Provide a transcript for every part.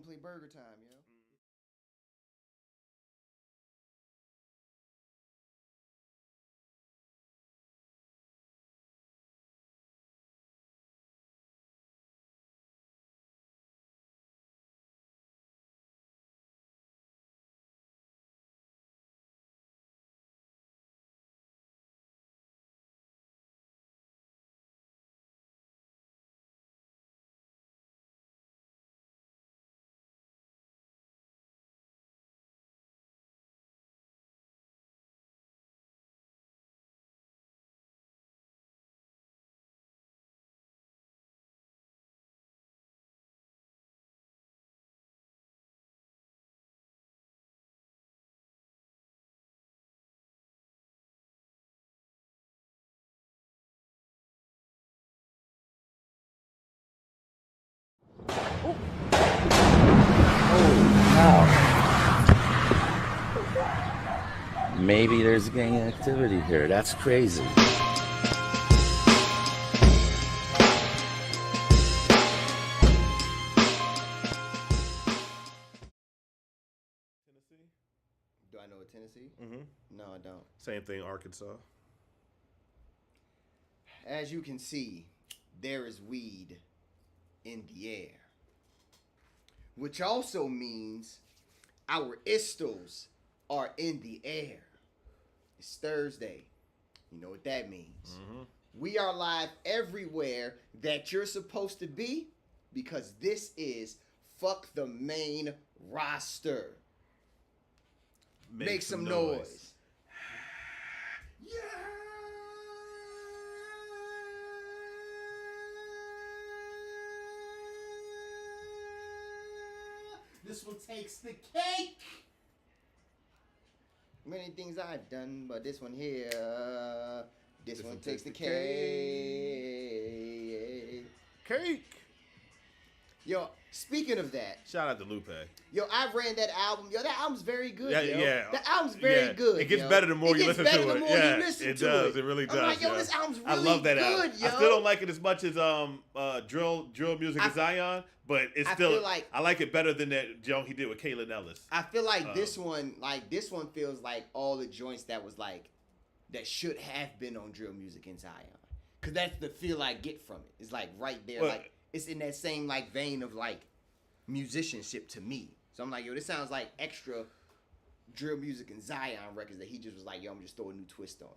Play burger time, yo. Maybe there's gang activity here. That's crazy. Tennessee? Do I know a Tennessee? Mm-hmm. No, I don't. Same thing, Arkansas. As you can see, there is weed in the air. Which also means our istos are in the air. It's Thursday. You know what that means. Mm-hmm. We are live everywhere that you're supposed to be because this is Fuck the Main Roster. Make some noise. Yeah. This one takes the cake. Many things I've done, but this one here, this one takes the cake. Cake! Yo, speaking of that, Shout out to Lupe. yo, I ran that album. Yo, that album's very good, Yeah, yo. yeah. That album's very good. It gets yo. better the more It you gets listen better to the it. more Yeah, you listen it to does. it. It really does. I'm like, yo, yeah. this album's really I love that good, album. yo. I still don't like it as much as drill music I- as Zion, but it's I still feel like- I like it better than that joint he did with Kaylin Ellis. I feel like this one feels like all the joints that was like that should have been on drill music in Zion. Cause that's the feel I get from it. It's like right there, Well, like it's in that same like vein of like musicianship to me. So I'm like, yo, this sounds like extra drill music and Zion records that he just was like, yo, I'm just throwing a new twist on.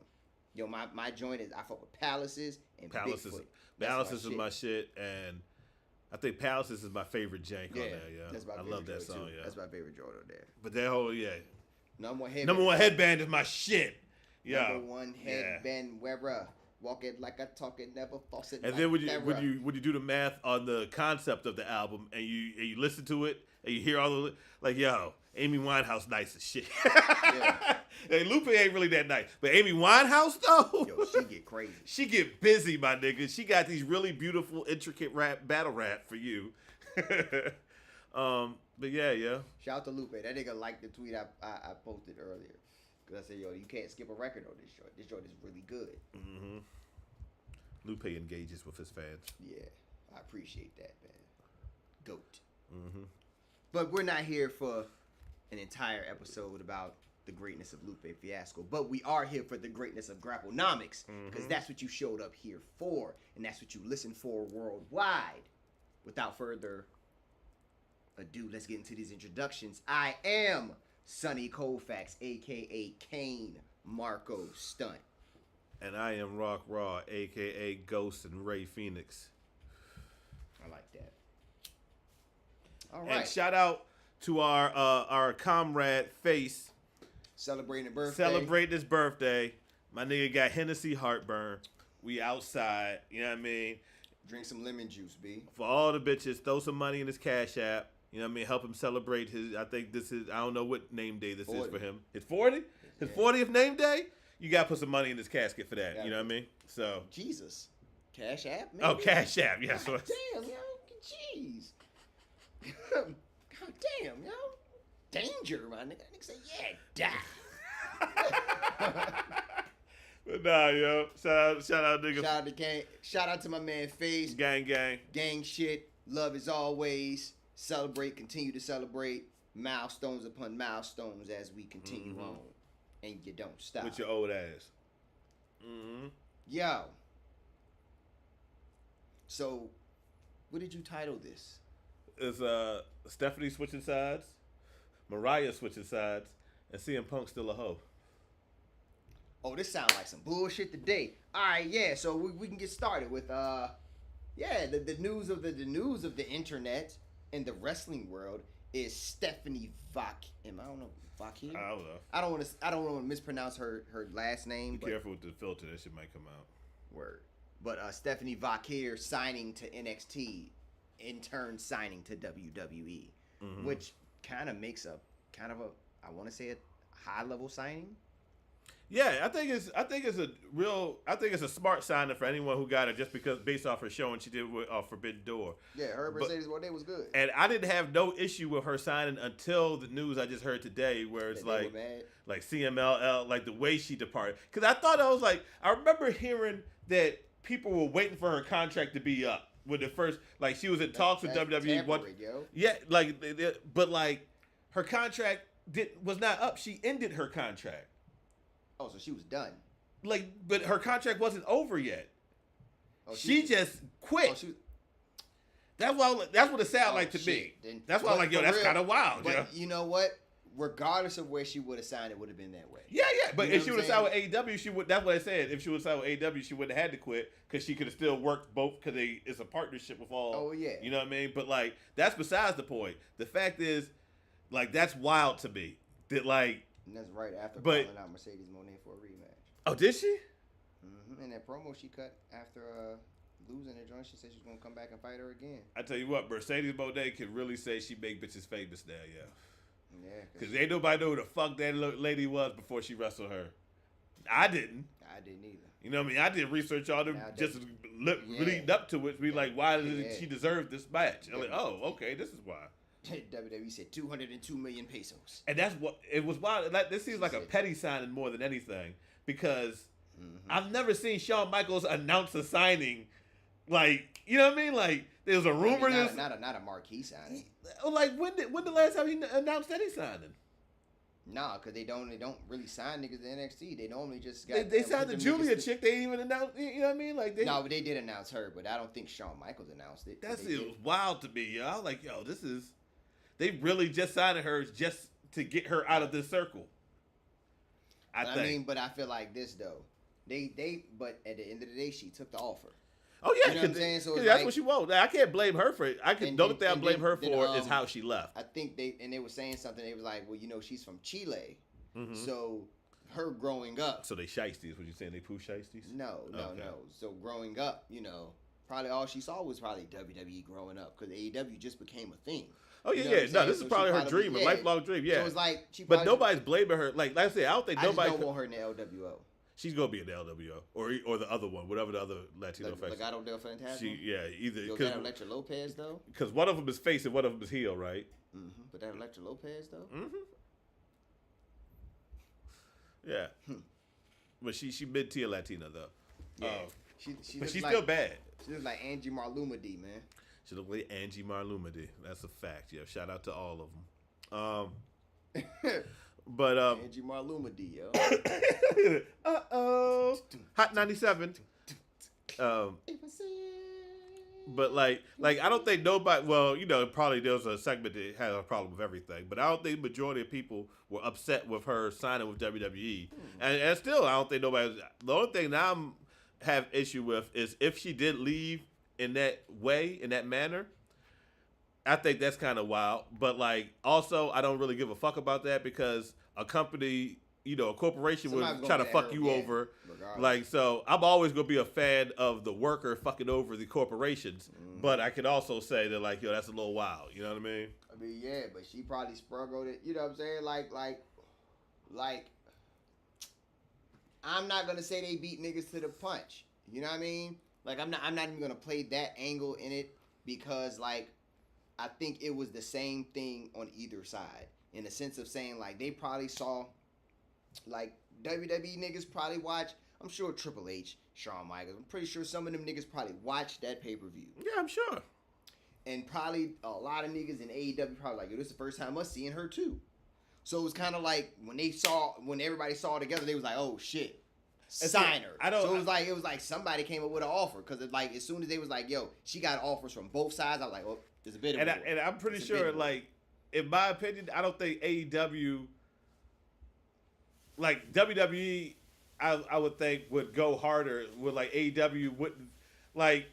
Yo, my joint is I fuck with Palaces and Bigfoot. That's Palaces is shit. my shit, and I think Palaces is my favorite jank on there. Yeah, that's my I favorite love that joint, song. too. Yeah, That's my favorite joint on there. but that whole Number one headband. number one headband is my shit. Yeah, Number one headband wearer. Walk it like I talk it, never false it. And like then when terror. you do the math on the concept of the album and you listen to it and you hear all the like, yo, Amy Winehouse nice as shit. Yeah. Hey, Lupe ain't really that nice, but Amy Winehouse though, Yo, she get crazy. she get busy, my nigga. She got these really beautiful, intricate battle rap for you. But yeah. Shout out to Lupe. That nigga liked the tweet I posted earlier. Because I said, yo, you can't skip a record on this joint. This joint is really good. Mm-hmm. Lupe engages with his fans. Yeah, I appreciate that, man. Goat. Mm-hmm. But we're not here for an entire episode about the greatness of Lupe Fiasco. But we are here for the greatness of Grapplenomics. Because that's what you showed up here for. And that's what you listen for worldwide. Without further ado, let's get into these introductions. I am Sonny Colfax, a.k.a. Kane Marco Stunt. And I am Rock Raw, aka Ghost and Ray Phoenix. I like that. All right. And shout out to our comrade Face Celebrating a birthday. celebrating his birthday. My nigga got Hennessy heartburn. We outside, you know what I mean? Drink some lemon juice, B. For all the bitches, throw some money in his Cash App. You know what I mean? Help him celebrate his. I think this is. I don't know what name day this 40. is for him. It's 40. His 40th name day. You gotta put some money in his casket for that. Yeah. You know what I mean? So. Jesus. Cash App, man. Oh, Cash App. Yeah. God So damn, yo. Jeez. God damn, yo. Danger, my nigga. Nigga say, yeah, die. But nah, yo. Shout out, nigga. Shout out to my man Face. Gang. Gang shit. Love as always. continue to celebrate milestones upon milestones as we continue on, and you don't stop. With your old ass. Mm-hmm. Yo. So, what did you title this? It's Stephanie switching sides, Mariah switching sides, and CM Punk still a hoe. Oh, this sounds like some bullshit today. All right, yeah. So we can get started with the news of the internet in the wrestling world is Stephanie Vakir. I don't know Vakir. I don't know. I don't want to mispronounce her last name. Be careful with the filter. That shit might come out. Word. But Stephanie Vakir signing to NXT, in turn signing to WWE, which kind of makes a I want to say a high level signing. Yeah, I think it's a smart signing for anyone who got it just because based off her showing she did with Forbidden Door. Yeah, her Mercedes one day was good. And I didn't have no issue with her signing until the news I just heard today, where it's like CMLL, like the way she departed. Because I remember hearing that people were waiting for her contract to be up with the first, like she was in talks with WWE. Yeah, but like her contract was not up. She ended her contract. Oh, so she was done. Like, but her contract wasn't over yet. Oh, she just quit. That's what it sounded like to me. That's why I'm like, yo, that's kind of wild. But you know what? Regardless of where she would have signed, it would have been that way. Yeah. But if she would have signed with AEW, she would. That's what I said. If she would have signed with AEW, she wouldn't have had to quit because she could have still worked both because it's a partnership with all. Oh yeah. You know what I mean? But like, that's besides the point. The fact is, like, that's wild to me. That like. And that's right after calling out Mercedes Moné for a rematch. Oh, did she? Mm-hmm. And that promo she cut after losing her joint, she said she's gonna come back and fight her again. I tell you what, Mercedes Moné can really say she make bitches famous now, yeah. Yeah. Because ain't nobody know who the fuck that lady was before she wrestled her. I didn't either. You know what I mean? I did research on them just leading up to it. Be like, why did she deserve this match? I'm like, oh, okay, this is why. WWE said 202 million pesos. And that's what it was wild. Like, this seems like a petty signing more than anything because I've never seen Shawn Michaels announce a signing. Like, you know what I mean? Like, there was a rumor. I mean, not a marquee signing. Like, when the last time he announced any signing? Nah, because they don't really sign niggas to NXT. They normally just they signed the Julia chick. They even announced. You know what I mean? Like but they did announce her, but I don't think Shawn Michaels announced it. It was wild to me, yo. I was like, yo, this is. They really just signed her just to get her out of this circle. I think. But I feel like this though. But at the end of the day, she took the offer. Oh yeah, you know what I'm saying? So that's what she wanted. I can't blame her for it. The only thing I blame her for is how she left. I think they were saying something. They was like, well, she's from Chile, so her growing up. So they shiesties? What you saying? They poo shiesties? No. So growing up, probably all she saw was probably WWE growing up because AEW just became a thing. Oh yeah. No, this is probably her dream, a lifelong dream. Yeah. So it's like but nobody's blaming her. Like I said, I don't think nobody. I just don't want her in the LWO. She's gonna be in the LWO or the other one, whatever the other Latino faction. Legado del Fantasma. Either that Electra Lopez though. Because one of them is face and one of them is heel, right? Mm-hmm. But that Electra Lopez though. Mm-hmm. Yeah. But she mid tier Latina though. Yeah. But she's still bad. She looks like Angie Marlumadi, man. She looks like Angie Marlumadi. That's a fact. Yeah. Shout out to all of them. But Angie Marlumadi, yo. Hot 97. But like I don't think nobody. Well, probably there was a segment that had a problem with everything, but I don't think the majority of people were upset with her signing with WWE. And still, I don't think nobody. The only thing that I'm have issue with is if she did leave in that way, in that manner. I think that's kind of wild, but like also I don't really give a fuck about that because a company, a corporation would try to fuck you over. Regardless. Like, so I'm always gonna be a fan of the worker fucking over the corporations, but I could also say that like, that's a little wild. You know what I mean? I mean, yeah, but she probably struggled it. You know what I'm saying? Like, I'm not gonna say they beat niggas to the punch. You know what I mean? Like, I'm not even gonna play that angle in it because like. I think it was the same thing on either side in the sense of saying like they probably saw like WWE niggas probably watch. I'm sure Triple H, Shawn Michaels. I'm pretty sure some of them niggas probably watched that pay-per-view. Yeah, I'm sure. And probably a lot of niggas in AEW probably like, yo, this is the first time us seeing her too. So it was kind of like when everybody saw her together, they was like, oh shit, sign her. So it was like somebody came up with an offer because like as soon as they was like, yo, she got offers from both sides. I was like, oh, there's a bit of and I'm pretty sure, like in my opinion, I don't think AEW, like WWE, I would think would go harder with like AEW wouldn't like.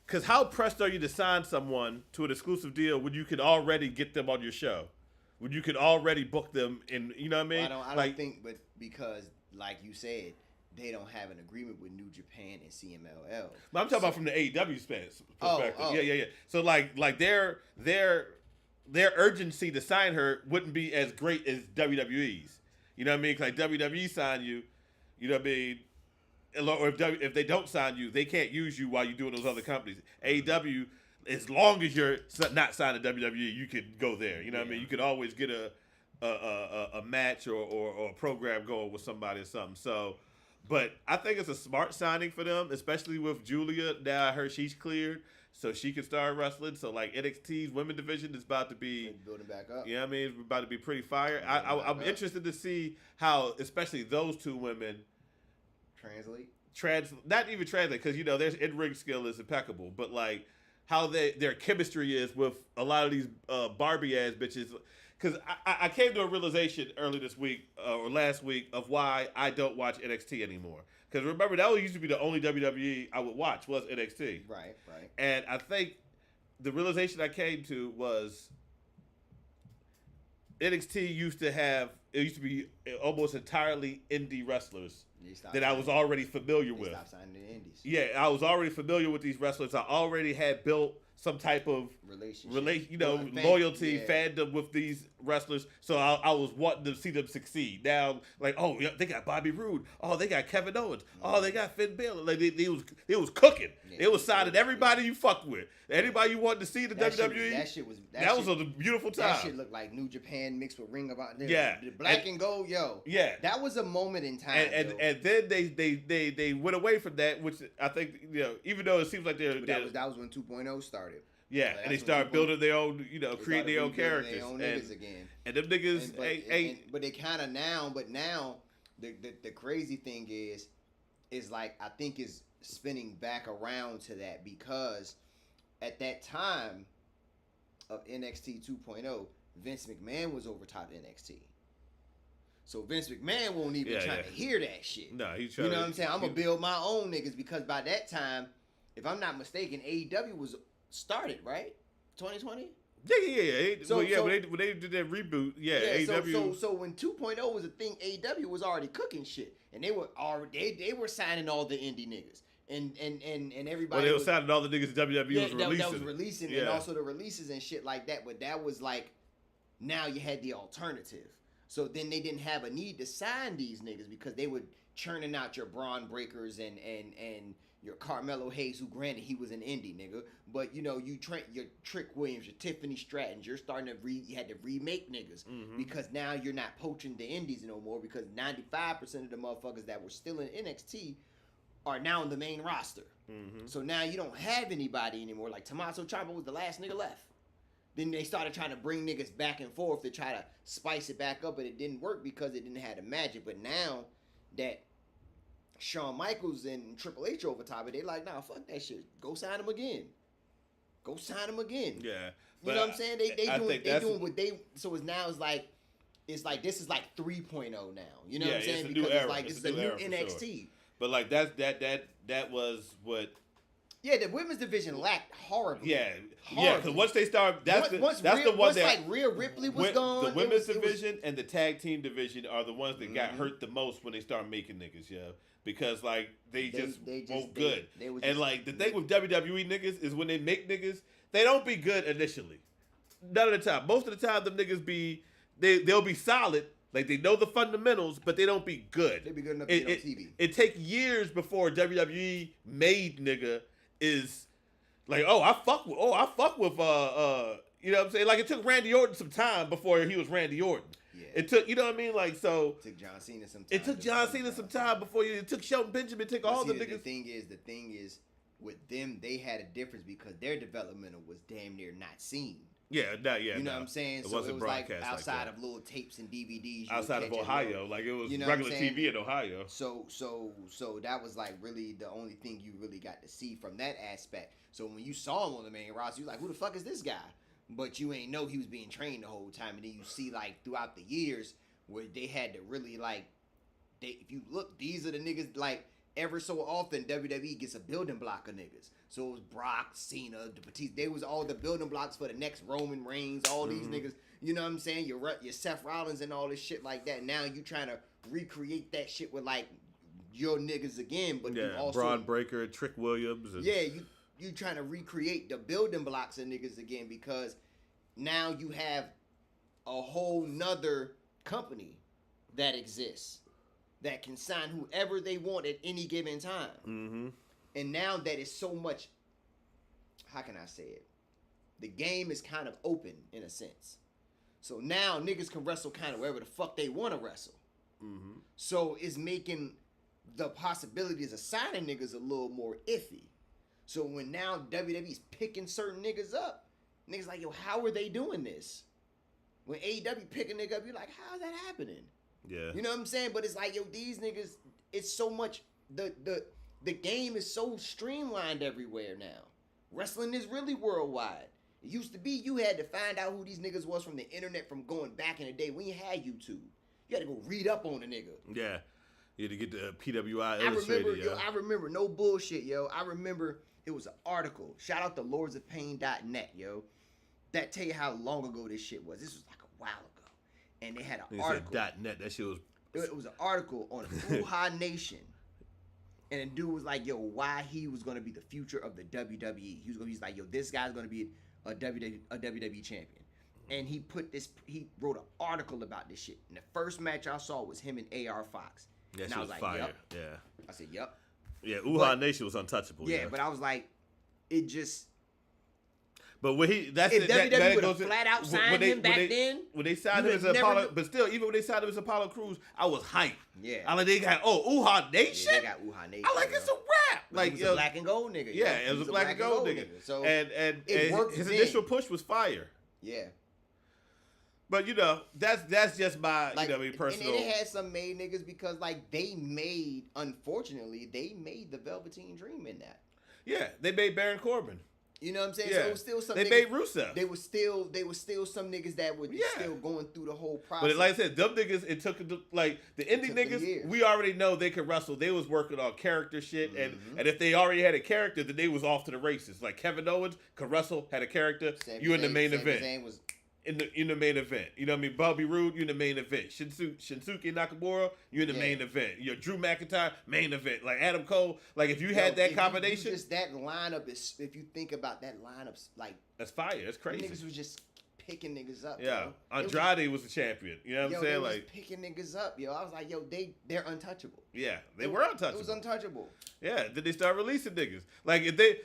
Because how pressed are you to sign someone to an exclusive deal when you could already get them on your show? When you could already book them in, you know what I mean? Well, I don't think, but because, like you said, they don't have an agreement with New Japan and CMLL. But I'm talking about from the AEW perspective. Oh. Yeah. So like their urgency to sign her wouldn't be as great as WWE's. You know what I mean? Like WWE sign you, you know what I mean? Or if they don't sign you, they can't use you while you're doing those other companies. AEW, as long as you're not signed to WWE, you could go there. You know what I mean? You could always get a match or a program going with somebody or something. So, but I think it's a smart signing for them, especially with Julia. Now I heard she's cleared, so she can start wrestling. So like NXT's women division is about to be building back up. You know what I mean? It's about to be pretty fire. I'm interested to see how, especially those two women. Not even translate, because you know their in-ring skill is impeccable, but like how their chemistry is with a lot of these Barbie ass bitches. Because I came to a realization early this week or last week of why I don't watch NXT anymore. Because remember, that used to be the only WWE I would watch was NXT. Right. And I think the realization I came to was NXT used to be almost entirely indie wrestlers that I was already familiar with. Stop signing the indies. Yeah, I was already familiar with these wrestlers. I already had built some type of loyalty, fandom with these wrestlers. So I was wanting to see them succeed. Now, like, oh, yeah, they got Bobby Roode. Oh, they got Kevin Owens. Oh, they got Finn Balor. Like they was cooking. Yeah, they was signing everybody you fucked with. Anybody you wanted to see the WWE. That was a beautiful time. That shit looked like New Japan mixed with Ring of Honor. Yeah, the black and gold, yo. Yeah, that was a moment in time. And then they went away from that, which I think, you know, even though it seems like that was when 2.0 started. Yeah, and they started building their own, you know, creating their own characters. Their own niggas again. And them niggas but they kind of now, the crazy thing is like, I think is spinning back around to that, because at that time of NXT 2.0, Vince McMahon was over top NXT. So Vince McMahon won't even try to hear that shit. No, he's trying. You know what I'm saying? I'm going to build my own niggas, because by that time, if I'm not mistaken, AEW was started, right? 2020? Yeah. When they did that reboot, AEW. So when 2.0 was a thing, AEW was already cooking shit, and they were signing all the indie niggas, and everybody. Well, they were signing all the niggas that WWE was releasing. That was releasing, and also the releases and shit like that. But that was like, now you had the alternative. So then they didn't have a need to sign these niggas, because they were churning out your Braun Breakers and your Carmelo Hayes, who granted he was an indie nigga, but you know, your Trick Williams, your Tiffany Strattons, you're starting to you had to remake niggas, because now you're not poaching the indies no more, because 95% of the motherfuckers that were still in NXT are now in the main roster. So now you don't have anybody anymore. Like Tommaso Ciampa was the last nigga left. Then they started trying to bring niggas back and forth to try to spice it back up, but it didn't work because it didn't have the magic. But now that Shawn Michaels and Triple H over top of it, they like, nah, fuck that shit. Go sign him again. Yeah. You know what I'm saying? They doing what they, so it's like this is like 3.0 now. You know what I'm saying? Because it's like, this is a new NXT. Sure. But like that was what. Yeah, the women's division lacked horribly. Yeah, because once they start, that's the one that, like Rhea Ripley was gone. The women's division and the tag team division are the ones that got hurt the most when they start making niggas, because like they just won't good. And like the thing with WWE niggas is when they make niggas, they don't be good initially. None of the time. Most of the time, them niggas they'll be solid. Like, they know the fundamentals, but they don't be good. They be good enough to get on TV. It take years before WWE made nigga is like, I fuck with you know what I'm saying? Like, it took Randy Orton some time before he was Randy Orton. Yeah. It took, you know what I mean? Like, so it took John Cena some time. It took John Cena some time before it took Shelton Benjamin, all the niggas. The thing is, with them, they had a difference because their developmental was damn near not seen. Yeah, you know what I'm saying? It so wasn't it was like broadcast outside like of little tapes and DVDs. outside of Ohio, like it was regular TV in Ohio. So that was like really the only thing you really got to see from that aspect. So when you saw him on the main roster, you like, who the fuck is this guy? But you ain't know he was being trained the whole time. And then you see like throughout the years where they had to really like, if you look, these are the niggas like ever so often WWE gets a building block of niggas. So it was Brock, Cena, the Batista. They was all the building blocks for the next Roman Reigns. All these niggas, you know what I'm saying? Your Seth Rollins and all this shit like that. Now you trying to recreate that shit with like your niggas again, but you also Braun Breaker, Trick Williams. And... Yeah, you trying to recreate the building blocks of niggas again because now you have a whole nother company that exists that can sign whoever they want at any given time. Mm-hmm. And now that it's so much, how can I say it? The game is kind of open in a sense. So now niggas can wrestle kind of wherever the fuck they want to wrestle. Mm-hmm. So it's making the possibilities of signing niggas a little more iffy. So when now WWE's picking certain niggas up, niggas like, yo, how are they doing this? When AEW pick a nigga up, you're like, how's that happening? Yeah. You know what I'm saying? But it's like, yo, these niggas, it's so much, the game is so streamlined everywhere now. Wrestling is really worldwide. It used to be you had to find out who these niggas was from the internet from going back in the day when you had YouTube. You had to go read up on a nigga. Yeah. You had to get the PWI illustrated, I remember, no bullshit, yo. I remember it was an article. Shout out to lordsofpain.net, yo. That tell you how long ago this shit was. This was like a while ago. And they had an article. .net, that shit was... It was an article on Uha Nation. And the dude was like, yo, why he was going to be the future of the WWE. He's like, yo, this guy's going to be a WWE champion. And he wrote an article about this shit. And the first match I saw was him and AR Fox. That and shit I was like, fire. yep. Yeah. I said, yep. Yeah, Uha Nation was untouchable. Yeah, but I was like, it just... But when if WWE would have flat out signed him back then, when they signed him as Apollo, but still, even when they signed him as Apollo Crews, I was hyped. Yeah, I like they got Uha Nation. Yeah, they got Uha Nation. I like it's a rap. But like he was a black and gold nigga. Yeah, it was a black and gold nigga. So and his then. initial push was fire. Yeah. But that's just my like, personal. And it had some made niggas because like unfortunately they made the Velveteen Dream in that. Yeah, they made Baron Corbin. You know what I'm saying? Yeah. So it was still some they niggas, made Rusev. They were still some niggas that were still going through the whole process. But like I said, them niggas, it took like the indie niggas. We already know they could wrestle. They was working on character shit, and if they already had a character, then they was off to the races. Like Kevin Owens could wrestle, had a character. You in the main event. Was in the main event. You know what I mean? Bobby Roode, you in the main event. Shinsuke Nakamura, you in the main event. Drew McIntyre, main event. Like Adam Cole, like if you had that combination. Just that lineup is, if you think about that lineup, like that's fire. That's crazy. Niggas was just picking niggas up. Yeah, yo. Andrade was the champion. You know what I'm saying? They like was picking niggas up, yo. I was like, yo, they're untouchable. Yeah, they were untouchable. It was untouchable. Yeah, then they start releasing niggas. Like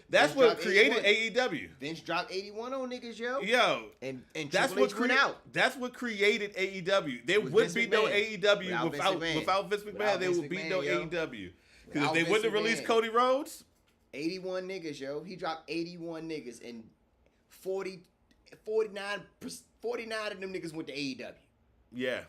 that's Vince what created 81. AEW. Vince dropped 81 on niggas, yo. Yo, and that's what went out. That's what created AEW. There would be no AEW without Vince McMahon. There would be no AEW because if they wouldn't have released Cody Rhodes. 81 niggas, yo. He dropped 81 niggas and 49 of them niggas went to AEW. Yeah.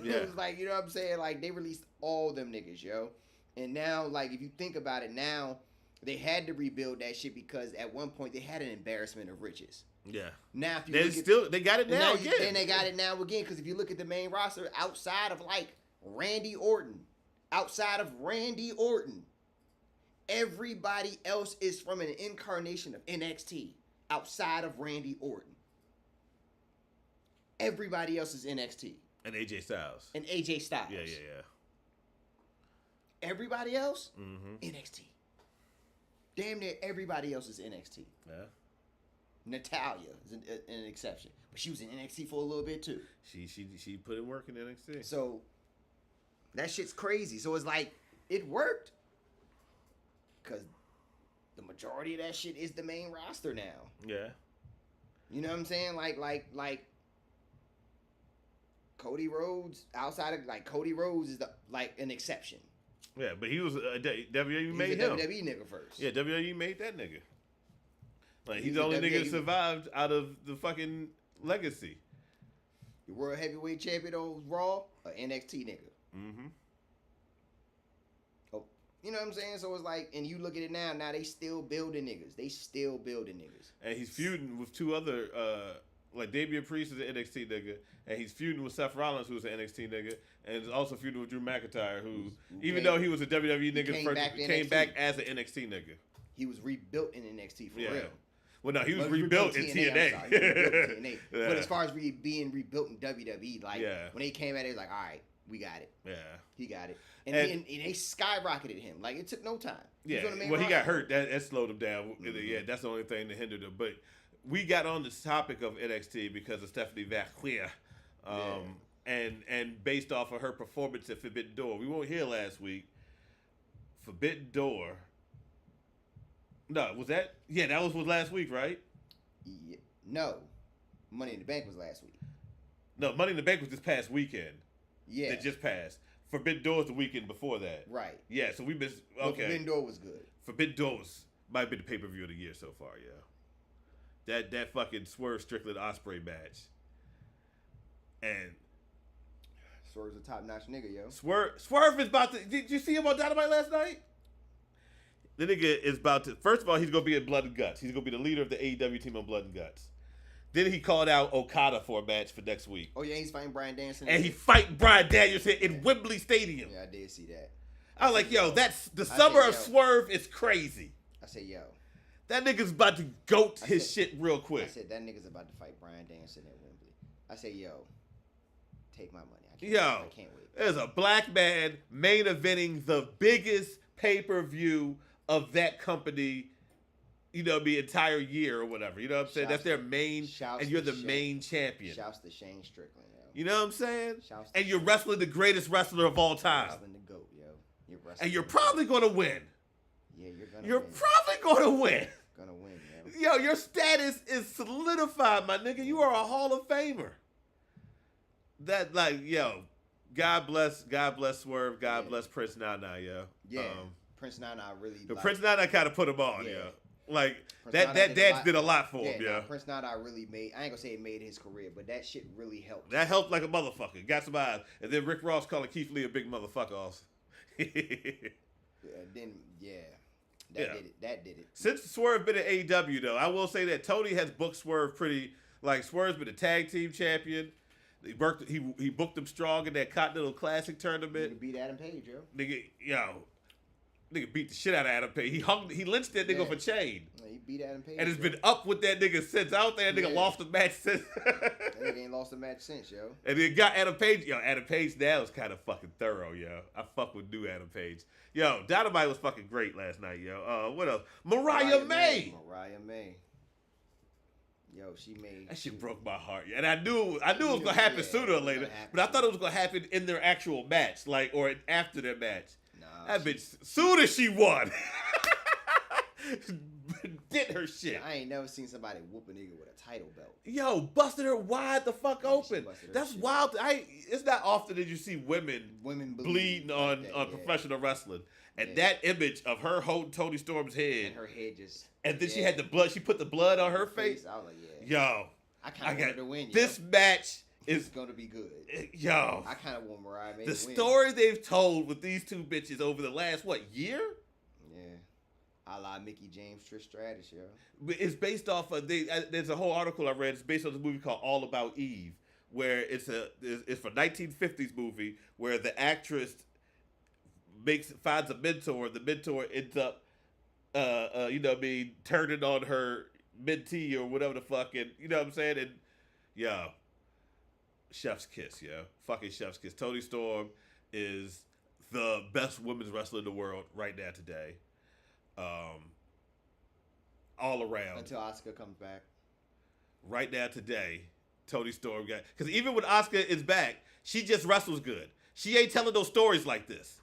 Yeah. It was like, you know what I'm saying? Like, they released all them niggas, yo. And now, like, if you think about it now, they had to rebuild that shit because at one point they had an embarrassment of riches. Yeah. Now, if you they got it now again. And they got it now again because if you look at the main roster, outside of, like, Randy Orton, everybody else is from an incarnation of NXT outside of Randy Orton. Everybody else is NXT. And AJ Styles. Yeah. Everybody else, NXT. Damn near everybody else is NXT. Yeah. Natalya is an exception, but she was in NXT for a little bit too. She put in work in NXT. So that shit's crazy. So it's like it worked because the majority of that shit is the main roster now. Yeah. You know what I'm saying? Like Cody Rhodes outside of Cody Rhodes is an exception. Yeah, but he was WWE made He's a him. WWE nigga first. Yeah, WWE made that nigga. Like he's He's the a only nigga that WWE survived out of the fucking legacy. The World Heavyweight Champion on Raw, a NXT nigga. Mm-hmm. Oh, you know what I'm saying? So it's like, and you look at it now they still building niggas. They still building niggas. And he's feuding with two other, like Damian Priest is an NXT nigga, and he's feuding with Seth Rollins, who's an NXT nigga, and is also feuding with Drew McIntyre, who even though he was a WWE nigga, came back as an NXT nigga. He was rebuilt in NXT for real. Well, no, he was rebuilt in TNA. He was rebuilt in TNA. Yeah. But as far as being rebuilt in WWE, like when they came at it, it was like, all right, we got it. Yeah, he got it, and they skyrocketed him. Like it took no time. Yeah, well, he got hurt. That slowed him down. Mm-hmm. Yeah, that's the only thing that hindered him. But we got on this topic of NXT because of Stephanie Vacquia, and based off of her performance at Forbidden Door. We weren't here last week. Forbidden Door. No, was that? Yeah, that was last week, right? Yeah. No, Money in the Bank was last week. No, Money in the Bank was this past weekend. Yeah, that just passed. Forbidden Door was the weekend before that. Right. Yeah, so we missed. Okay. Well, Forbidden Door was good. Forbidden Door might have been the pay-per-view of the year so far. Yeah. That fucking Swerve Strickland Ospreay match. And Swerve's a top-notch nigga, yo. Swerve is about to. Did you see him on Dynamite last night? The nigga is about to. First of all, he's gonna be in Blood and Guts. He's gonna be the leader of the AEW team on Blood and Guts. Then he called out Okada for a match for next week. Oh yeah, he's fighting Bryan Danielson. And he fighting Bryan Danielson in Wembley Stadium. Yeah, I did see that. I was like, yo, that's the summer of Swerve is crazy. I said, yo. That nigga's about to goat his shit real quick. I said, that nigga's about to fight Bryan Danielson at Wembley. I said, yo, take my money. I can't wait. There's a black man main eventing the biggest pay-per-view of that company, the entire year or whatever. You know what I'm saying? That's their main, and you're the main champion. Shouts to Shane Strickland, yo. You know what I'm saying? And you're wrestling the greatest wrestler of all time. Wrestling the GOAT, yo. And you're probably going to win. Yeah, you're probably going to win. Gonna win, yo. Yo, your status is solidified, my nigga. You are a Hall of Famer. That, like, yo, God bless Swerve. God bless Prince Nana, yo. Yeah. Prince Nana really. Prince Nana kind of put him on, yo. Like that dance did a lot for him, yo. Prince Nana really made. I ain't gonna say it made his career, but that shit really helped. That helped like a motherfucker. Got some eyes, and then Rick Ross calling Keith Lee a big motherfucker also. That did it. Since Swerve been at AEW though, I will say that Tony has booked Swerve pretty. Like Swerve's been a tag team champion. He booked him strong in that Continental Classic tournament. Nigga beat Adam Page, yo. Nigga beat the shit out of Adam Page. He lynched that nigga for chain. He beat Adam Page. And it's been up with that nigga since. I don't think that nigga lost a match since. That nigga ain't lost a match since, yo. And then got Adam Page. Yo, Adam Page now is kind of fucking thorough, yo. I fuck with new Adam Page. Yo, Dynamite was fucking great last night, yo. What else? Mariah May. Yo, she made. That shit broke my heart. Yeah. And I knew it was gonna happen sooner or later. But I thought it was gonna happen in their actual match, or after their match. Nah, that bitch, soon as she won, did her shit. I ain't never seen somebody whoop a nigga with a title belt. Yo, busted her wide the fuck open. That's wild. It's not often that you see women bleeding on professional wrestling. And that image of her holding Toni Storm's head. And her head just. And then she had the blood. She put the blood on her face. I was like, yeah. Yo. I kind of wanted to win, yo. This match is going to be good. Yo. I kind of want Mariah May the to win. Story they've told with these two bitches over the last, year? Yeah. A la Mickie James, Trish Stratus, yo. It's based off of, there's a whole article I read. It's based on this movie called All About Eve, where it's for 1950s movie where the actress finds a mentor. The mentor ends up, turning on her mentee or whatever the fuck, and you know what I'm saying? And yo, chef's kiss, yo. Fucking chef's kiss. Toni Storm is the best women's wrestler in the world right now today. All around. Until Asuka comes back. Right now today, Toni Storm got, because even when Asuka is back, she just wrestles good. She ain't telling those stories like this.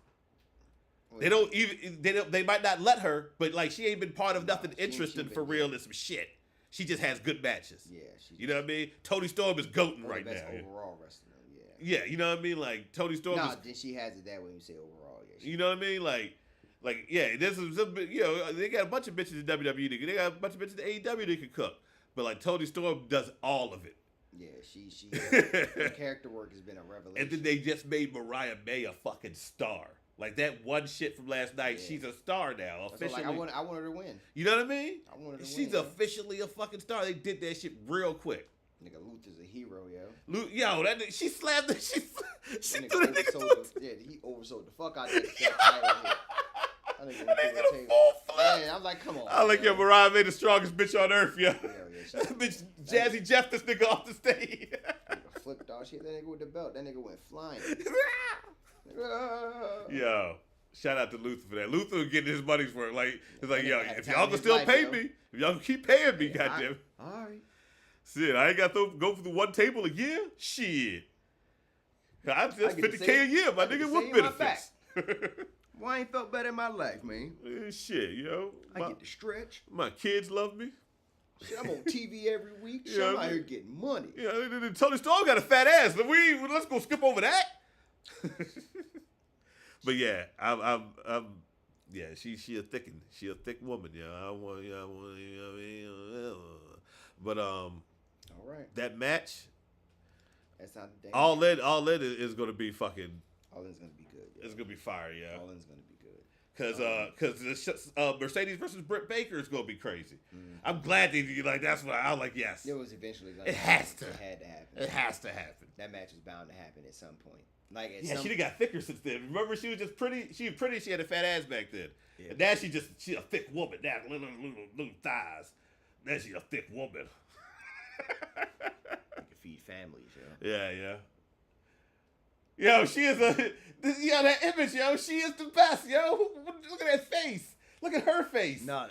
They don't even. They might not let her, but like she ain't been part of nothing interesting for real and some shit. She just has good matches. Yeah, you know what I mean. Toni Storm is goating right now. Best overall wrestler. Yeah, you know what I mean? Like, Tony Storm No, then she has it that way when you say overall. Yeah, you know what I mean? Like, yeah, this is, you know, they got a bunch of bitches in WWE. They got a bunch of bitches in AEW that can cook. But, like, Tony Storm does all of it. Yeah, her character work has been a revelation. And then they just made Mariah May a fucking star. Like, that one shit from last night, she's a star now. Officially. So, like, I want her to win. You know what I mean? I want her to win. She's officially a fucking star. They did that shit real quick. Nigga, Luther's a hero, yo. Yo, that nigga, she slammed the she that threw the nigga through. Yeah, he oversold the fuck out of that title hit. That nigga full flip. Man, I'm like, come on. I like your Mariah May the strongest bitch on earth, yo. Yeah, Bitch, Jazzy Jeff this nigga off the stage. Nigga flipped all shit. That nigga with the belt. That nigga went flying. Yo, shout out to Luther for that. Luther getting his money's worth. Like, it's like, yo, if y'all can his still life, pay yo. me, if y'all can keep paying me, goddamn. All right. Shit, I ain't got to go for the one table a year. Shit. I'm just get to $50K say- a year, my I get nigga. to What say in my benefits? Well, I ain't felt better in my life, man. Shit, yo. I get to stretch. My kids love me. Shit, I'm on TV every week. Shit, Yeah, I'm out man. here getting money. Yeah, Tony Storm got a fat ass. Let's go skip over that. But yeah, I'm yeah, she a thickin'. She a thick woman, yeah. I want, you know what I mean? But All right. that match, That's not the day. all that is gonna be fucking. All in's gonna be good. It's gonna be fire, yeah. All in's gonna be good. Cause Mercedes versus Britt Baker is gonna be crazy. I'm glad they like. That's what I was like. Yes, It was eventually gonna It has happen. to. It had to happen. it has to happen. That match was bound to happen at some point. Like at Yeah, some she done got thicker since then. Remember, she was just pretty. She was pretty. She had a fat ass back then. Yeah. And now she a thick woman. Now little thighs. Now she a thick woman. you can feed families, yo. Yeah. Yo, she is that image, yo. She is the best, yo. Look at that face. Look at her face. No,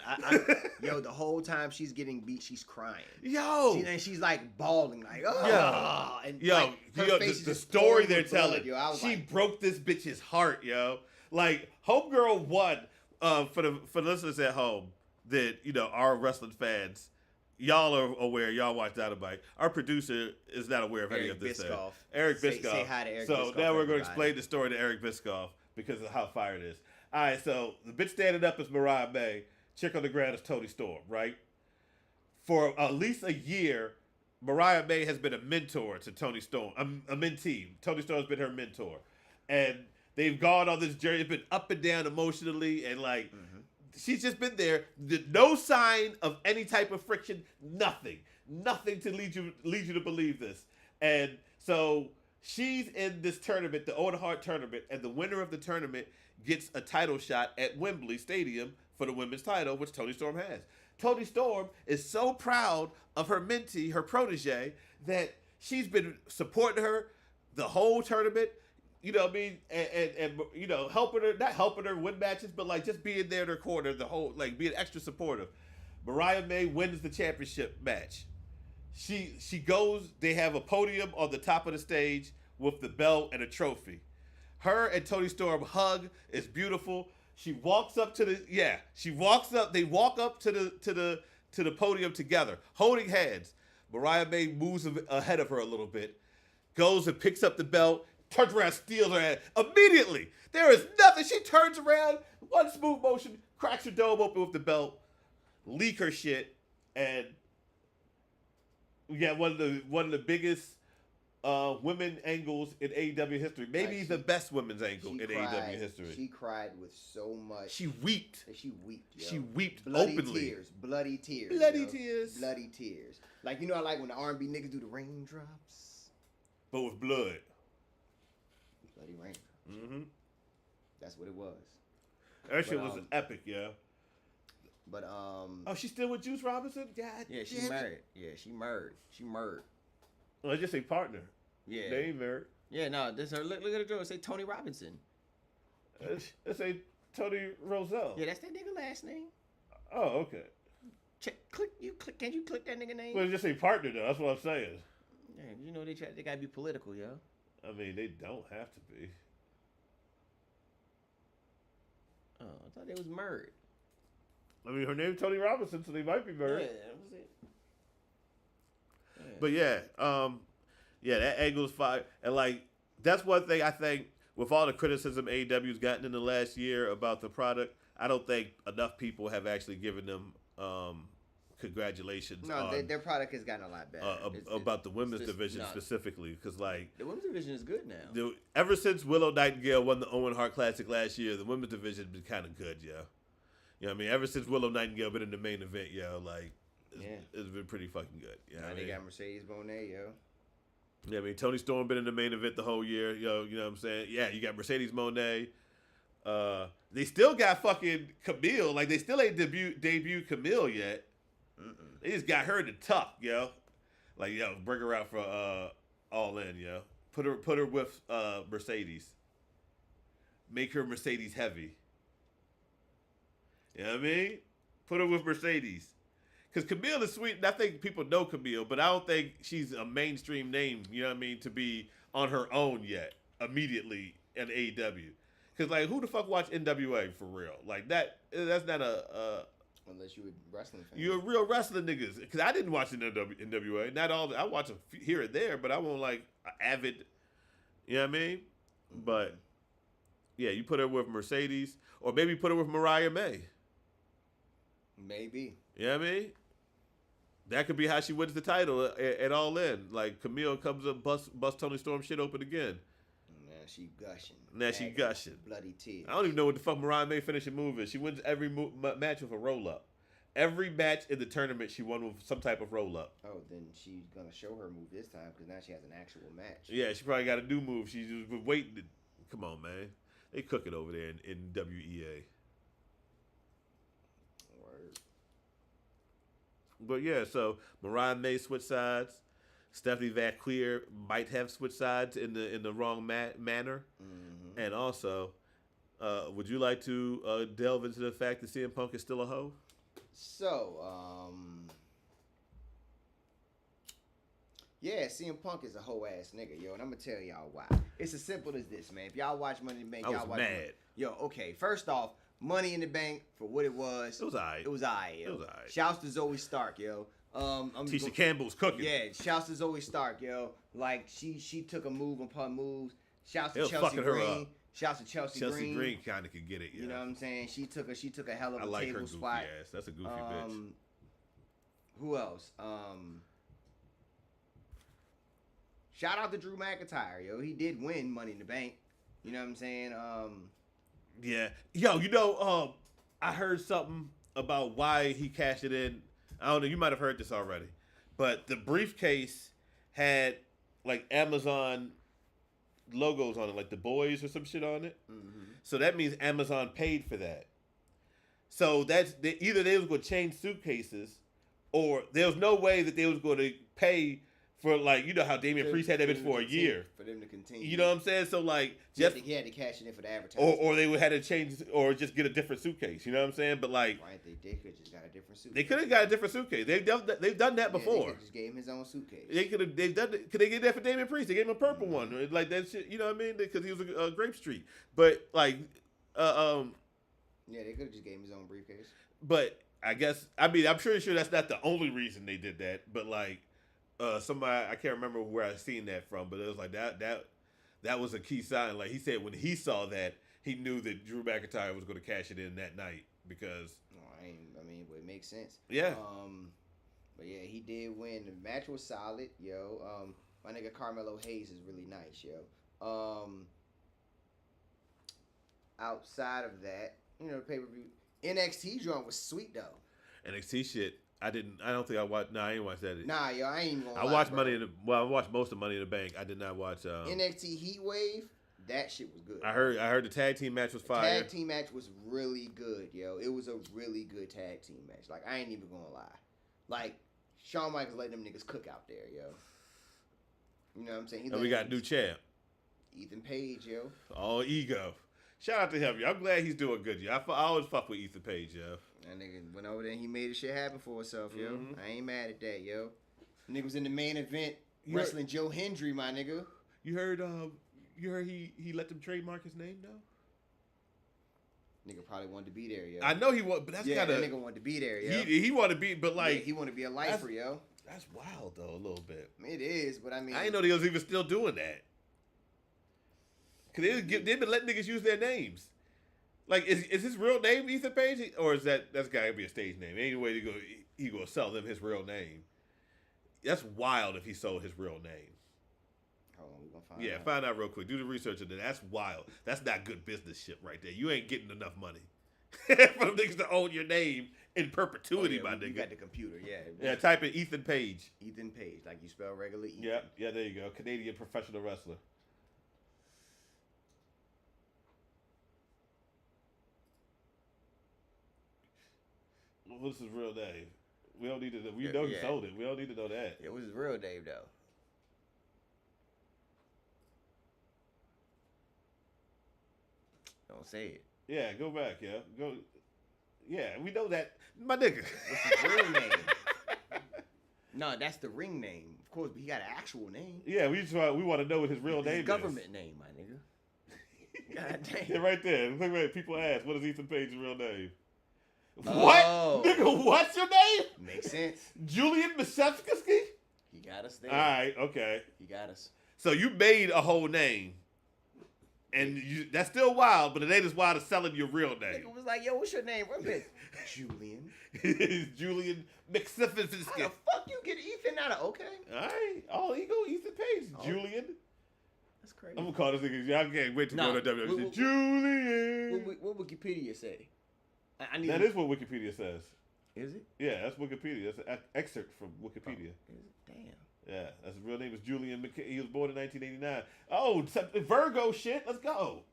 yo, the whole time she's getting beat, she's crying. Yo. And she's like bawling, like, oh. Yo. And Yo, like, her yo, face is the just story pouring they're with blood, telling. yo. I was She like, broke this bitch's heart, yo. Like, Homegirl won. For the listeners at home that are wrestling fans, y'all are aware. Y'all watch Dynamite. Our producer is not aware of any of this. Biscoff. Eric Say Biscoff. hi to Eric So Biscoff, now we're going to everybody. explain the story to Eric Biscoff because of how fire it is. All right, so the bitch standing up is Mariah May. Chick on the ground is Toni Storm, right? For at least a year, Mariah May has been a mentor to Toni Storm, a mentee. Toni Storm's been her mentor. And they've gone on this journey. It's been up and down emotionally, and like, she's just been there. No sign of any type of friction, nothing to lead you to believe this. And so she's in this tournament, the Owen Hart tournament, and the winner of the tournament gets a title shot at Wembley Stadium for the women's title, which Toni Storm has. Toni Storm is so proud of her mentee, her protege, that she's been supporting her the whole tournament. You know what I mean? And not helping her win matches, but like just being there in her corner, the whole, like being extra supportive. Mariah May wins the championship match. She goes, they have a podium on the top of the stage with the belt and a trophy. Her and Toni Storm hug. It's beautiful. She walks up to they walk up to the podium together, holding hands. Mariah May moves ahead of her a little bit, goes and picks up the belt, turns around, steals her hand. Immediately, there is nothing. She turns around, one smooth motion, cracks her dome open with the belt, leak her shit, and we got one of the biggest women angles in AEW history. Maybe the best women's angle in AEW history. She cried with so much. She wept. She wept, yo. She wept bloody openly. Tears. Bloody tears. Bloody yo. tears. Bloody tears. Like, I like when the R&B niggas do the raindrops. But with blood. Bloody raindrops. Mm-hmm. That's what it was. That shit was epic, yo. But Oh, she's still with Juice Robinson? God yeah, she damn it. married. Yeah, she married. Well, I just say partner. Yeah. They ain't married. Yeah, no, this her. Look at the girl. It say Tony Robinson. Let's say Tony Roselle. Yeah, that's that nigga last name. Oh, okay. Click. Can you click that nigga name? Well, just say partner though. That's what I'm saying. Yeah, they gotta be political, yo. I mean, they don't have to be. Oh, I thought they was married. I mean, her name's Tony Robinson, so they might be married. Yeah, that was it. Yeah. But yeah, that angle's fire. And like, that's one thing I think with all the criticism AEW's gotten in the last year about the product, I don't think enough people have actually given them congratulations. No, their product has gotten a lot better. About the women's division specifically, because like the women's division is good now. Ever since Willow Nightingale won the Owen Hart Classic last year, the women's division has been kind of good, yo. You know what I mean? Ever since Willow Nightingale been in the main event, yo, like it's been pretty fucking good. You know now they got Mercedes Moné, yo. Yeah, I mean Toni Storm been in the main event the whole year, yo. You know what I'm saying? Yeah, you got Mercedes Moné. They still got fucking Camille. Like they still ain't debuted Camille yet. They just got her in the tuck, yo. Like, yo, bring her out for All In, yo. Put her with Mercedes. Make her Mercedes heavy. You know what I mean? Put her with Mercedes. Because Camille is sweet, and I think people know Camille, but I don't think she's a mainstream name, you know what I mean, to be on her own yet, immediately in AEW. Because, like, who the fuck watch NWA for real? Like, that's not a unless you a wrestling fan. You're a real wrestling niggas. Because I didn't watch NWA. Not all. I watch them here and there, but I won't like avid. You know what I mean? But yeah, you put her with Mercedes, or maybe put her with Mariah May. Maybe. You know what I mean? That could be how she wins the title at All In. Like Camille comes up, bust Toni Storm shit open again. Now she gushing. Bloody tears. I don't even know what the fuck Mariah May finishing move is. She wins every match with a roll up. Every match in the tournament, she won with some type of roll up. Oh, then she's gonna show her move this time because now she has an actual match. Yeah, she probably got a new move. She's just been waiting. Come on, man. They cook it over there in WEA. Word. But yeah, so Mariah May switch sides. Stephanie Vaquer might have switched sides in the wrong manner. Mm-hmm. And also, would you like to delve into the fact that CM Punk is still a hoe? So, yeah, CM Punk is a hoe ass nigga, yo, and I'm gonna tell y'all why. It's as simple as this, man. If y'all watch Money in the Bank, y'all watch mad. Yo, okay, first off, Money in the Bank for what it was. It was alright. It was alright, yo. Shouts to Zoe Stark, yo. Tisha Campbell's cooking. Yeah, shouts to Zoe Stark, yo. Like she took a move upon moves. Shouts to Chelsea Green. Shouts to Chelsea Green. Chelsea Green kind of could get it. Yeah. You know what I'm saying? She took a hell of a like table her goofy spot. Ass. That's a goofy bitch. Who else? Shout out to Drew McIntyre, yo. He did win Money in the Bank. You know what I'm saying? Yeah. Yo, you know, I heard something about why he cashed it in. I don't know. You might have heard this already, but the briefcase had like Amazon logos on it, like the boys or some shit on it. Mm-hmm. So that means Amazon paid for that. So either they was going to change suitcases, or there was no way that they was going to pay for, like, you know how Damian Priest had that bitch for a year. For them to continue. You know what I'm saying? So, like, just he had to cash it in for the advertising. Or they would have to change, or just get a different suitcase. You know what I'm saying? But, like, right, they could have just got a different suitcase. They could have got a different suitcase. They've done that before. They just gave him his own suitcase. They've done it. Could they get that for Damian Priest? They gave him a purple one, like that shit. You know what I mean? Because he was a Grape Street. But like, yeah, they could have just gave him his own briefcase. But I guess I'm pretty sure that's not the only reason they did that. But like, somebody, I can't remember where I seen that from, but it was like that was a key sign. Like he said, when he saw that, he knew that Drew McIntyre was going to cash it in that night because. It makes sense. Yeah. But yeah, he did win. The match was solid, yo. My nigga Carmelo Hayes is really nice, yo. Outside of that, you know, the pay-per-view NXT joint was sweet though. NXT shit. I don't think I watched. Nah, I ain't watched that. Nah, yo, I ain't even gonna I watched I watched most of Money in the Bank. I did not watch NXT Heat Wave. That shit was good. I heard the tag team match was fire. The tag team match was really good, yo. It was a really good tag team match. Like, I ain't even gonna lie. Like, Shawn Michaels letting them niggas cook out there, yo. You know what I'm saying? And we got a new champ. Ethan Page, yo. All ego. Shout out to him, yo. I'm glad he's doing good, yo. I always fuck with Ethan Page, yo. That nigga went over there and he made the shit happen for himself, yo. Mm-hmm. I ain't mad at that, yo. Nigga was in the main event wrestling Joe Hendry, my nigga. You heard he let them trademark his name though? Nigga probably wanted to be there, yo. I know he was, but that's that nigga wanted to be there, yo. He wanted to be, but like he wanted to be a lifer, yo. That's wild though, a little bit. It is, but I didn't know he was even still doing that. Because they've been letting niggas use their names. Like, is his real name Ethan Page? Or is that's got to be a stage name? Anyway, he gonna sell them his real name. That's wild if he sold his real name. Hold on, we're going to find out. Find out real quick. Do the research on that. That's wild. That's not good business shit right there. You ain't getting enough money for them niggas to own your name in perpetuity, my nigga. You got the computer, yeah. Yeah, type in Ethan Page. Ethan Page, like you spell regular Ethan. Yeah, there you go. Canadian professional wrestler. What's his real name? We don't need to know. We know he sold it. We don't need to know that. It was his real name, though. Don't say it. Yeah, go back, yeah. Go. Yeah, we know that. My nigga. What's his real name? No, that's the ring name. Of course, but he got an actual name. Yeah, we want to know what his real name is. Government name, my nigga. God damn. Yeah, right there. Look at people ask, what is Ethan Page's real name? Oh. What? Nigga, what's your name? Makes sense. Julian Misevsky? He got us there. All right, okay. He got us. So you made a whole name. And that's still wild, but it ain't as wild as selling your real name. Nigga was like, yo, what's your name? What is Julian. Julian McSiffins. How the fuck you get Ethan out of okay? All right. Oh, he go Ethan Page. Oh. Julian. That's crazy. I'm going to call this nigga. I can't wait to go to WWE. Julian. What Wikipedia say? That is what Wikipedia says. Is it? Yeah, that's Wikipedia. That's an excerpt from Wikipedia. Oh, is it? Damn. Yeah, his real name is Julian McKay. He was born in 1989. Oh, Virgo shit. Let's go.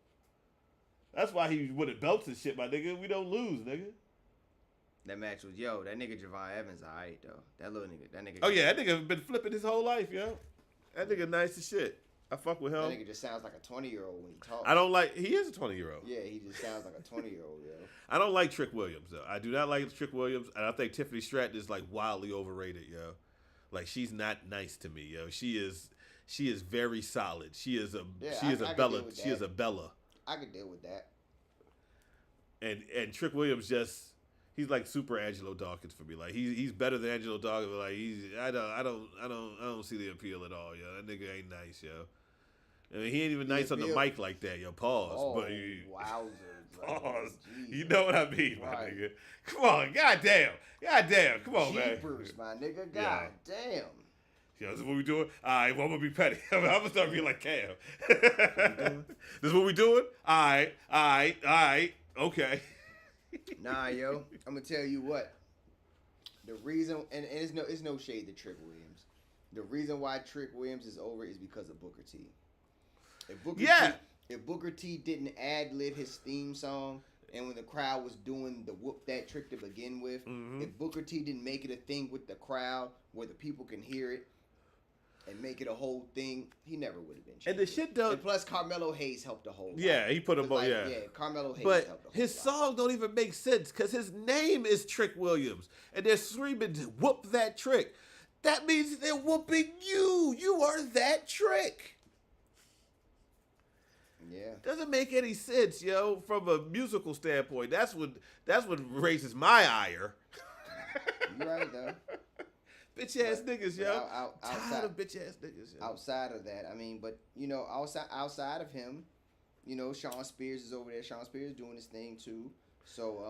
That's why he winning belts and shit, my nigga. We don't lose, nigga. That match was, that nigga Javon Evans, alright, though. That nigga. Oh, yeah, that nigga been flipping his whole life, yo. That nigga nice as shit. I fuck with him. That nigga just sounds like a 20-year-old when he talks. I don't like, he is a 20-year-old. Yeah, he just sounds like a 20-year-old, yo. I don't like Trick Williams, though. I do not like Trick Williams, and I think Tiffany Stratton is, like, wildly overrated, yo. Like, she's not nice to me, yo. She is very solid. She is a Bella. She is a Bella. I could deal with that. And Trick Williams he's like super Angelo Dawkins for me. Like he's better than Angelo Dawkins, but like I don't see the appeal at all, yo. That nigga ain't nice, yo. I mean, he ain't even nice on the mic like that, yo. Pause. Oh, but wowzers. Pause. Like, you know what I mean, my right. nigga. Come on, goddamn. Come on, man. Jeepers, my nigga. God damn. Yo, this is what we doing? All right, well, I'm going to be petty. I'm going to start being like Cam. This is what we doing? All right. Okay. Nah, yo. I'm going to tell you what. The reason, and it's no shade to Trick Williams. The reason why Trick Williams is over is because of Booker T. If Booker T didn't ad-lib his theme song, and when the crowd was doing the whoop that trick to begin with, if Booker T didn't make it a thing with the crowd where the people can hear it, and make it a whole thing, he never would have been champion. And the shit does. And plus, Carmelo Hayes helped the whole. Yeah, he put him on. Yeah, Carmelo Hayes but helped the whole. His song don't even make sense because his name is Trick Williams, and they're screaming "whoop that trick." That means they're whooping you. You are that trick. Yeah, doesn't make any sense, yo. From a musical standpoint, that's what raises my ire. You right though. Bitch ass niggas, yo. Tired of bitch ass niggas, yo. Outside of that, I mean, but outside of him, Sean Spears is over there. Sean Spears doing his thing too. So,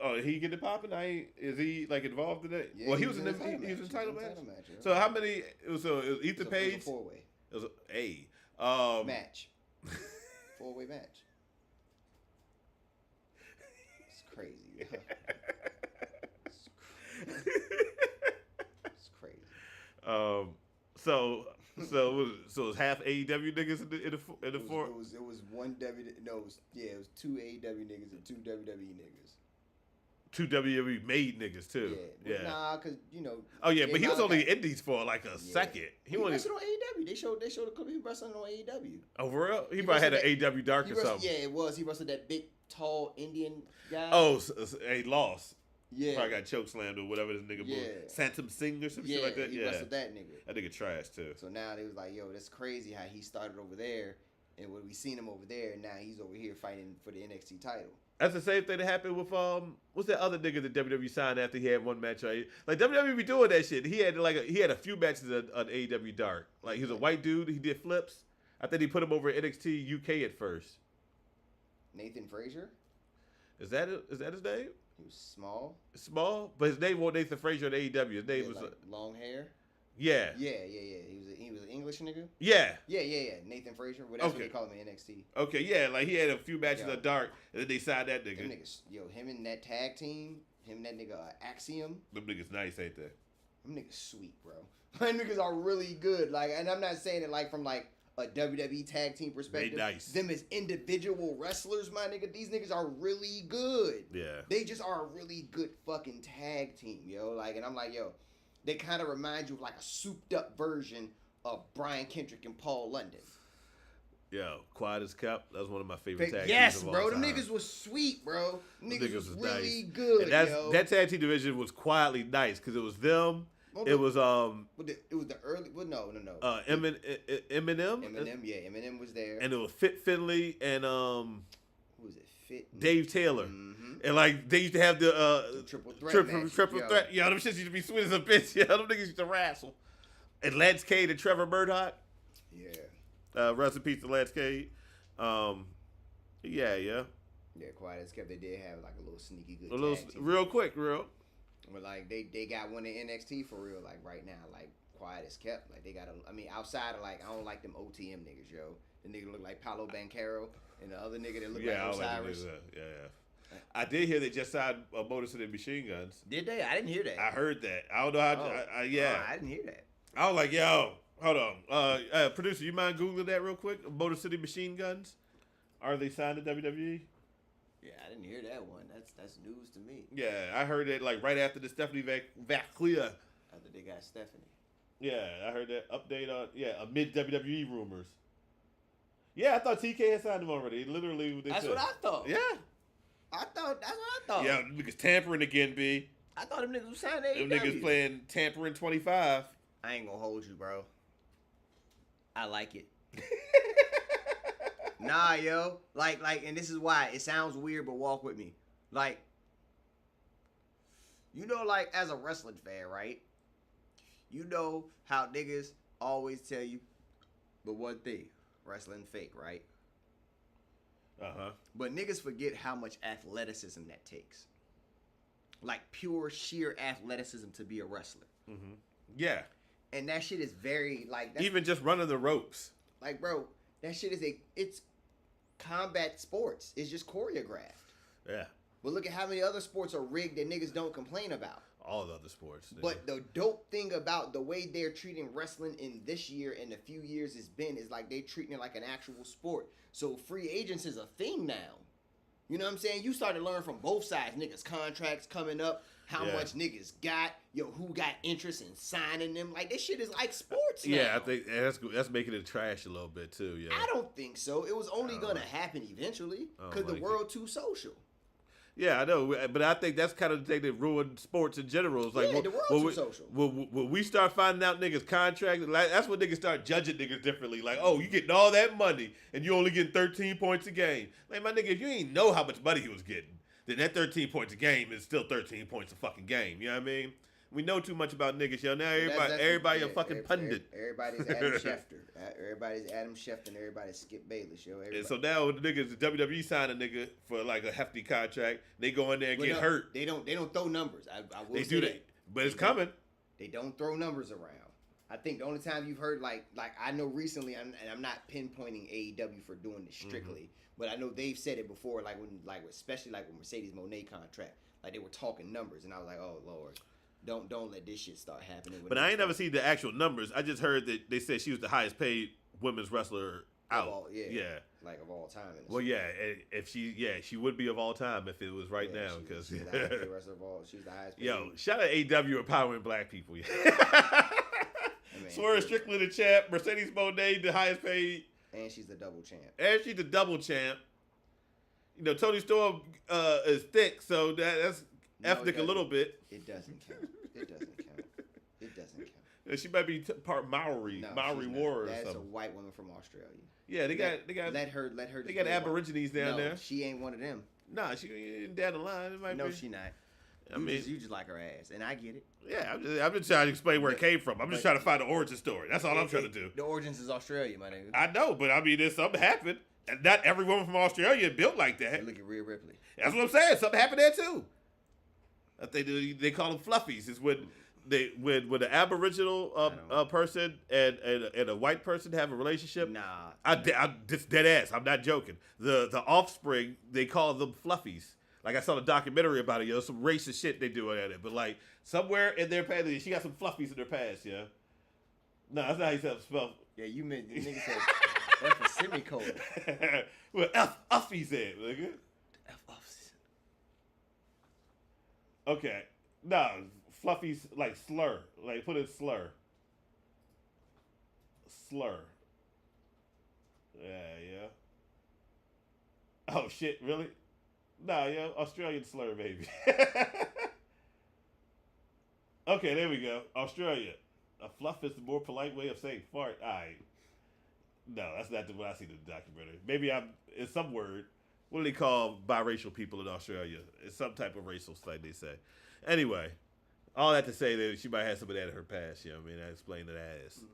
oh, he get it popping? Is he like involved in it? Yeah, well, he was in the title match. Yeah. So how many? It was Ethan Page. It was a 4-way. It was a match. 4-way match. It's crazy. It's crazy. So it's half AEW niggas in the four. It was one it was 2 AEW niggas and 2 WWE niggas. 2 WWE made niggas too. Yeah. Nah, cause Oh yeah, but he was only in Indies for like a second. He wrestled on AEW. They showed the clip of him wrestling on AEW. Oh, for real? He probably had an AEW Dark or something. Yeah, it was. He wrestled that big, tall Indian guy. Oh, he lost. Yeah. Probably got choke slammed or whatever this nigga was. Santum Singh or some shit like that. He wrestled that nigga. That nigga trash too. So now they was like, yo, that's crazy how he started over there, and when we seen him over there, and now he's over here fighting for the NXT title. That's the same thing that happened with what's that other nigga that WWE signed after he had one match? Right? Like WWE be doing that shit. He had a few matches on AEW Dark. Like he was a white dude. He did flips. I think he put him over at NXT UK at first. Nathan Frazier. Is that his name? He was small. Small, but his name wasn't Nathan Frazier in AEW. His name was like long hair. Yeah. Yeah. He was an English nigga. Yeah. Yeah. Nathan Frazier. Well, that's what they call him in NXT. Okay, yeah, like he had a few matches of dark, and then they signed that nigga. Them niggas, him and that tag team, him and that nigga Axiom. Them niggas nice, ain't they? Them niggas sweet, bro. Them niggas are really good. Like, and I'm not saying it like from like a WWE tag team perspective. They nice. Them as individual wrestlers, my nigga. These niggas are really good. Yeah. They just are a really good fucking tag team, yo. Like, and I'm like, yo, they kind of remind you of like a souped up version of Brian Kendrick and Paul London. Yo, Quiet as Kept. That was one of my favorite tag teams. Yes, of all bro. time. Them niggas was sweet, bro. Niggas was really nice. good, and yo. That tag team division was quietly nice because it was them. Well, it was it was the early. Well, no. Eminem. Eminem, yeah. Eminem was there. And it was Fit Finley and who was it? Fit Dave Taylor. Mm-hmm. And like they used to have the triple threat. Triple threat. Yo, them shits used to be sweet as a bitch. Yeah, them niggas used to wrestle. And Lance Cade and Trevor Murdoch. Yeah. Rest in peace to Lance Cade. Yeah. Yeah, Quiet as Kept. They did have like a little sneaky good. Tag team. Real quick. But like they got one in NXT for real. Like right now, like Quiet as Kept. Like they got outside of like I don't like them OTM niggas, yo. The nigga look like Paulo Banchero, and the other nigga that look like Osiris. Yeah. I did hear they just signed Motor City Machine Guns. Did they? I didn't hear that. I heard that. I don't know how. I didn't hear that. I was like, yo, hold on. Producer, you mind Googling that real quick? Motor City Machine Guns. Are they signed to WWE? Yeah, I didn't hear that one. That's news to me. Yeah, I heard it like right after the Stephanie Vaclia. After they got Stephanie. Yeah, I heard that update on amid WWE rumors. Yeah, I thought TK had signed him already. Literally, that's what I thought. Yeah, that's what I thought. Yeah, niggas tampering again, B. I thought them niggas was signed to AEW. Them niggas playing tampering 25. I ain't gonna hold you, bro. I like it. Nah, yo. Like, and this is why it sounds weird, but walk with me. Like, like as a wrestling fan, right? You know how niggas always tell you the one thing: wrestling fake, right? But niggas forget how much athleticism that takes. Like pure, sheer athleticism to be a wrestler. Mm-hmm. Yeah. And that shit is very like even just running the ropes. Like, bro, that shit is it's combat sports. It's just choreographed. Yeah. But look at how many other sports are rigged that niggas don't complain about. All the other sports. But the dope thing about the way they're treating wrestling in this year and the few years it's been is like they treating it like an actual sport. So free agents is a thing now. You know what I'm saying? You start to learn from both sides. Niggas contracts coming up, how much niggas got, who got interest in signing them. Like, this shit is like sports now. Yeah, I think that's making it trash a little bit too. Yeah. I don't think so. It was only going to happen eventually because the world too social. Yeah, I know, but I think that's kind of the thing that ruined sports in general. It's like, the world's too social. When we start finding out niggas' contracts, like, that's when niggas start judging niggas differently. Like, oh, you getting all that money and you only getting 13 points a game. Like, my nigga, if you ain't know how much money he was getting, then that 13 points a game is still 13 points a fucking game. You know what I mean? We know too much about niggas, yo. Now everybody a fucking pundit. Everybody's Adam Schefter. Everybody's Adam Schefter and everybody's Skip Bayless, yo. And so now the niggas, the WWE sign a nigga for like a hefty contract. They go in there and get hurt. They don't throw numbers. I will they say do that. But it's coming. They don't throw numbers around. I think the only time you've heard like I know recently, and I'm not pinpointing AEW for doing this strictly, but I know they've said it before, especially when Mercedes Moné contract, like they were talking numbers, and I was like, oh Lord. Don't let this shit start happening. But I ain't never seen the actual numbers. I just heard that they said she was the highest paid women's wrestler out. Like of all time. Well, yeah, if she would be of all time if it was right now because she's the highest paid wrestler of all. She's the highest paid. Yo, shout out AW empowering black people. Swerve Strickland the champ, Mercedes Moné the highest paid, and she's the double champ. Tony Storm is thick, so that's ethnic a little bit. It doesn't count. It doesn't count. She might be part Maori, Maori war or something. That's a white woman from Australia. Yeah, they got. Let her. They got Aborigines down there. She ain't one of them. Nah, she ain't down the line. It might be. She not. You just like her ass, and I get it. Yeah, I'm just trying to explain where it came from. I'm just trying to find the origin story. That's all I'm trying to do. The origins is Australia, my nigga. I know, but I mean, there's something happened. And not every woman from Australia is built like that. Look at Rhea Ripley. That's what I'm saying. Something happened there too. I think they call them fluffies. Is when an Aboriginal person and a white person have a relationship. Nah, I just dead ass. I'm not joking. The offspring, they call them fluffies. Like I saw a documentary about it, some racist shit they do at it. But like somewhere in their past, she got some fluffies in their past, No, that's not how you spell. Yeah, you meant the nigga said F a semicolon. Well, F-uffies in, nigga. F-uffies. Okay. No, fluffies like slur. Like put in slur. Slur. Yeah. Oh shit, really? Nah, Australian slur, baby. Okay, there we go. Australia. A fluff is the more polite way of saying fart. Alright. No, that's not what I see in the documentary. Maybe it's some word. What do they call biracial people in Australia? It's some type of racial thing they say. Anyway, all that to say that she might have some of that in her past, I mean, I explained it as.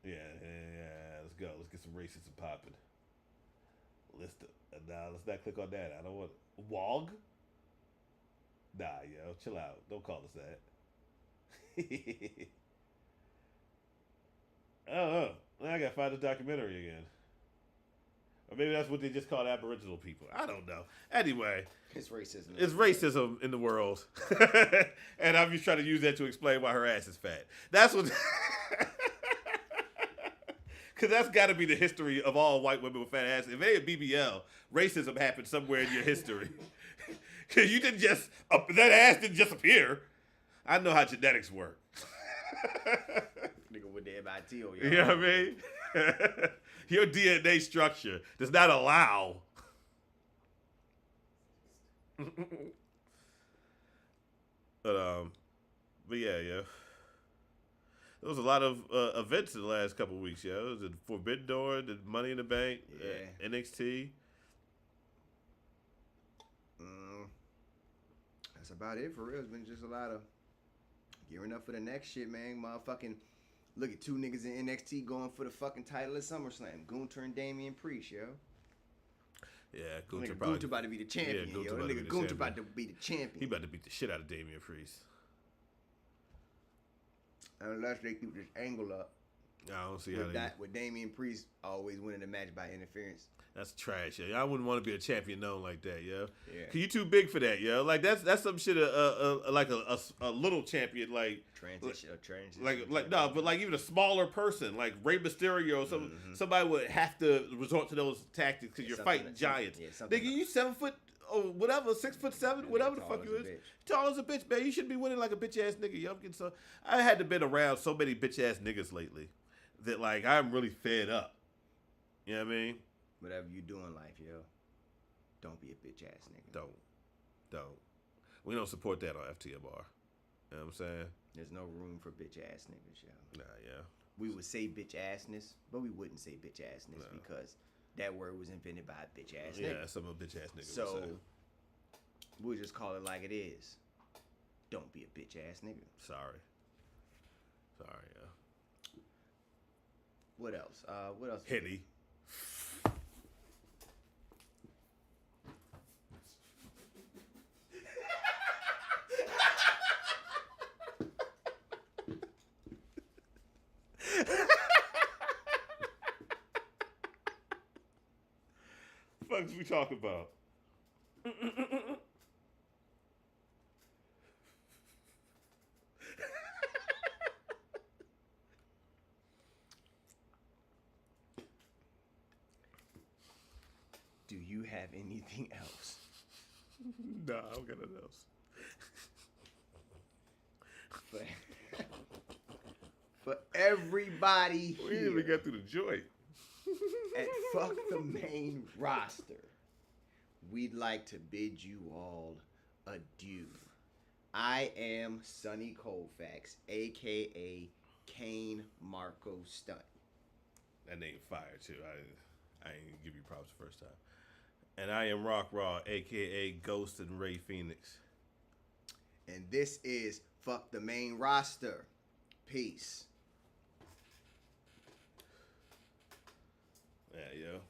Yeah, let's go. Let's get some racism popping. Let's not click on that. I don't want Wog? Nah, chill out. Don't call us that. I don't know. Now I gotta find the documentary again. Or maybe that's what they just call Aboriginal people. I don't know. Anyway. It's racism. It's racism in the world. And I'm just trying to use that to explain why her ass is fat. That's what... Because that's got to be the history of all white women with fat asses. If they had BBL, racism happened somewhere in your history. Because you didn't just... that ass didn't just appear. I know how genetics work. Nigga with the MIT on you know what I mean? Your DNA structure does not allow. But yeah. There was a lot of events in the last couple of weeks, There was the Forbidden Door, the Money in the Bank, NXT. That's about it for real. It's been just a lot of gearing up for the next shit, man. Motherfucking look at two niggas in NXT going for the fucking title at SummerSlam. Gunther and Damian Priest, yo. Yeah, Gunther about to be the champion, yo. Nigga Gunther about to be the champion. He about to beat the shit out of Damian Priest. Unless they keep this angle up. I don't see how they... With Damian Priest always winning the match by interference. That's trash, I wouldn't want to be a champion known like that, Yeah. Cause you too big for that, Like that's some shit. Like a little champion, like transition. But like even a smaller person, like Rey Mysterio, or somebody would have to resort to those tactics because you're fighting giants. Nigga, you 7 foot. Or whatever, 6'7", whatever the fuck you is. Tall as a bitch, man. You shouldn't be winning like a bitch ass nigga. I'm getting so. I had to been around so many bitch ass niggas lately that like I'm really fed up. You know what I mean? Whatever you do in life, don't be a bitch ass nigga. Don't. We don't support that on FTMR. You know what I'm saying? There's no room for bitch ass niggas, Nah, We would say bitch assness, but we wouldn't say bitch assness because that word was invented by a bitch ass nigga. Yeah, some of a bitch ass nigga. So we'll just call it like it is. Don't be a bitch ass nigga. Sorry, What else? Hitty. Fuck we talking about? Do you have anything else? Nah, I don't got nothing else. For everybody here. We didn't even get through the joint. At Fuck the Main Roster, we'd like to bid you all adieu. I am Sonny Colfax, a.k.a. Kane Marco Stunt. That name fire, too. I ain't gonna give you props the first time. And I am Rock Raw, a.k.a. Ghost and Ray Phoenix. And this is Fuck the Main Roster. Peace. Yeah,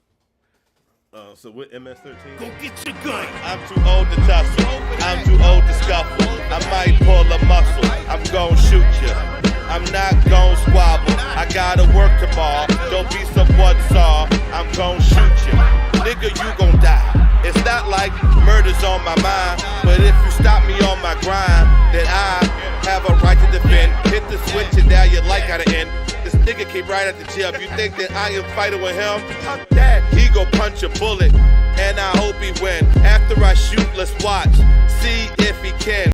yo. So with MS-13, Go get your gun. I'm too old to tussle. I'm too old to scuffle. I might pull a muscle. I'm gon' shoot ya. I'm not gon' squabble. I gotta work tomorrow. Don't be some one saw. I'm gon' shoot ya. Nigga, you gon' die. It's not like murder's on my mind, but if you stop me on my grind, then I have a right to defend. Hit the switch and now your light gotta end. This nigga came right out the gym. You think that I am fighting with him? Fuck that. He go punch a bullet, and I hope he win. After I shoot, let's watch. See if he can.